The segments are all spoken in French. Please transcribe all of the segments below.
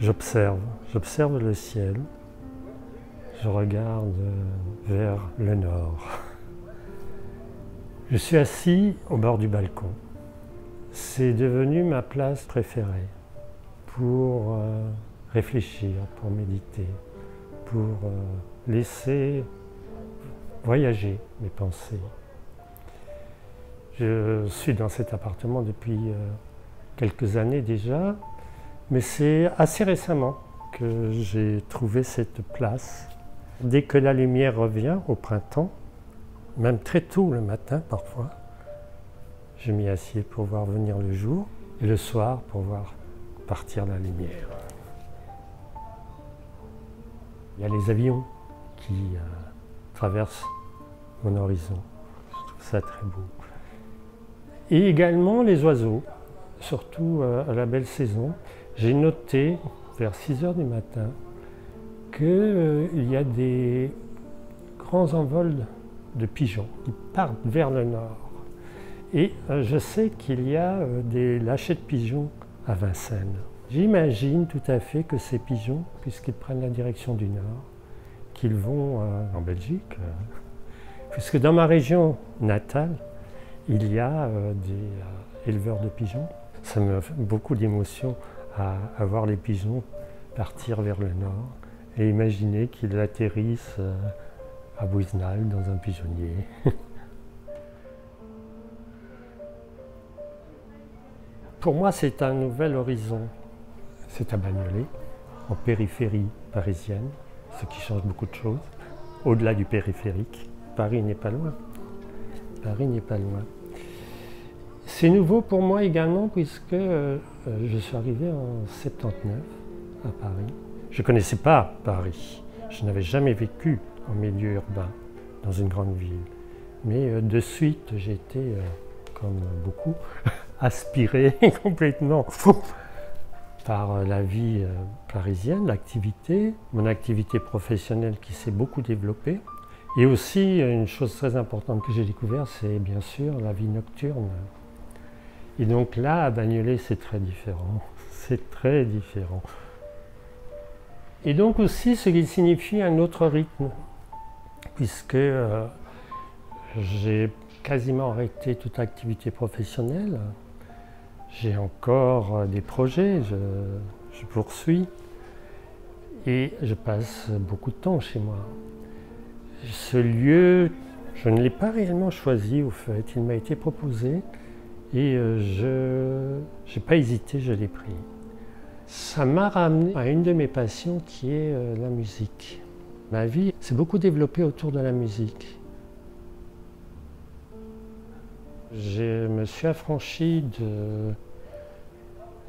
J'observe le ciel, je regarde vers le nord. Je suis assis au bord du balcon. C'est devenu ma place préférée pour réfléchir, pour méditer, pour laisser voyager mes pensées. Je suis dans cet appartement depuis quelques années déjà, mais c'est assez récemment que j'ai trouvé cette place. Dès que la lumière revient au printemps, même très tôt le matin parfois, je m'y assieds pour voir venir le jour et le soir pour voir partir la lumière. Il y a les avions qui traversent mon horizon. Je trouve ça très beau. Et également les oiseaux, surtout à la belle saison. J'ai noté vers 6 heures du matin qu'il y a des grands envols de pigeons qui partent vers le nord. Et je sais qu'il y a des lâchers de pigeons à Vincennes. J'imagine tout à fait que ces pigeons, puisqu'ils prennent la direction du nord, qu'ils vont en Belgique, puisque dans ma région natale, il y a des éleveurs de pigeons. Ça me fait beaucoup d'émotion à voir les pigeons partir vers le nord et imaginer qu'ils atterrissent à Busnal dans un pigeonnier. Pour moi, c'est un nouvel horizon. C'est à Bagnolet, en périphérie parisienne, ce qui change beaucoup de choses. Au-delà du périphérique, Paris n'est pas loin. Paris n'est pas loin. C'est nouveau pour moi également puisque je suis arrivé en 79 à Paris. Je ne connaissais pas Paris. Je n'avais jamais vécu en milieu urbain, dans une grande ville. Mais de suite, j'ai été, comme beaucoup, aspiré complètement par la vie parisienne, l'activité, mon activité professionnelle qui s'est beaucoup développée. Et aussi, une chose très importante que j'ai découverte, c'est bien sûr la vie nocturne. Et donc là, à Bagnolet, c'est très différent. C'est très différent. Et donc aussi, ce qui signifie un autre rythme, puisque j'ai quasiment arrêté toute activité professionnelle. J'ai encore des projets, je poursuis. Et je passe beaucoup de temps chez moi. Ce lieu, je ne l'ai pas réellement choisi au fait, il m'a été proposé et je n'ai pas hésité, je l'ai pris. Ça m'a ramené à une de mes passions qui est la musique. Ma vie s'est beaucoup développée autour de la musique. Je me suis affranchi de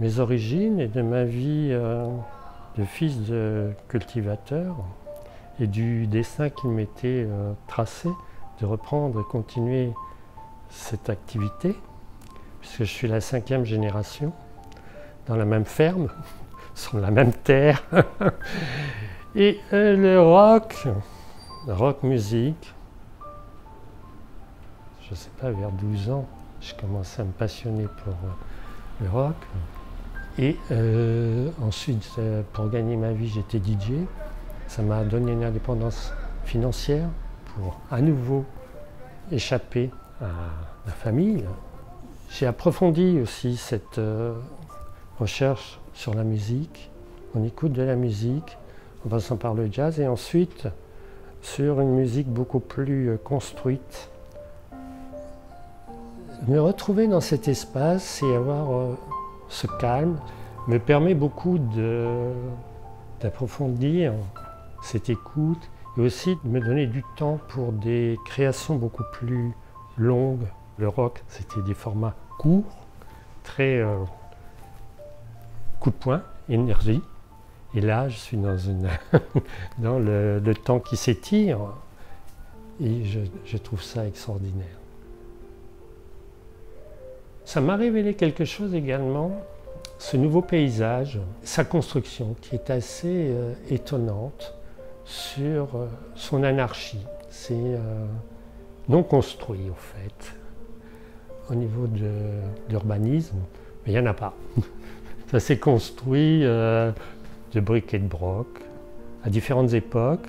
mes origines et de ma vie de fils de cultivateur et du destin qui m'était tracé de reprendre et continuer cette activité, puisque je suis la 5e génération dans la même ferme, sur la même terre. Et le rock musique, je ne sais pas, vers 12 ans, j'ai commencé à me passionner pour le rock. Et ensuite, pour gagner ma vie, j'étais DJ. Ça m'a donné une indépendance financière pour à nouveau échapper à la famille. J'ai approfondi aussi cette recherche sur la musique. On écoute de la musique, en passant par le jazz, et ensuite sur une musique beaucoup plus construite. Me retrouver dans cet espace et avoir ce calme me permet beaucoup d'approfondir cette écoute et aussi de me donner du temps pour des créations beaucoup plus longues. Le rock, c'était des formats courts, très coup de poing, énergie. Et là, je suis dans, dans le temps qui s'étire et je trouve ça extraordinaire. Ça m'a révélé quelque chose également, ce nouveau paysage, sa construction qui est assez étonnante sur son anarchie. C'est non construit au fait. Au niveau de l'urbanisme, mais il n'y en a pas. Ça s'est construit de briques et de broc, à différentes époques.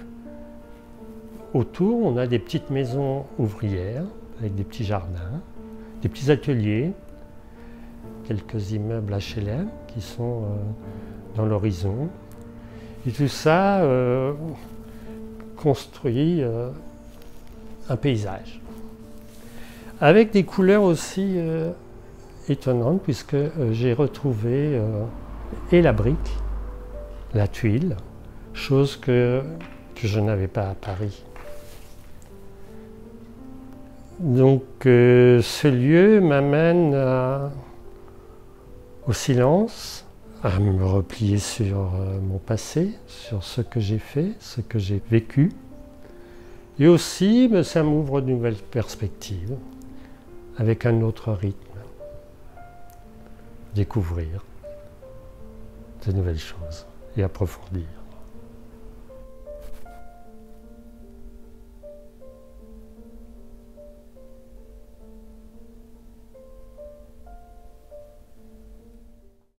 Autour, on a des petites maisons ouvrières, avec des petits jardins, des petits ateliers, quelques immeubles HLM qui sont dans l'horizon. Et tout ça construit un paysage. Avec des couleurs aussi étonnantes, puisque j'ai retrouvé et la brique, la tuile, chose que je n'avais pas à Paris. Donc ce lieu m'amène au silence, à me replier sur mon passé, sur ce que j'ai fait, ce que j'ai vécu. Et aussi, ça m'ouvre de nouvelles perspectives, avec un autre rythme. Découvrir de nouvelles choses et approfondir.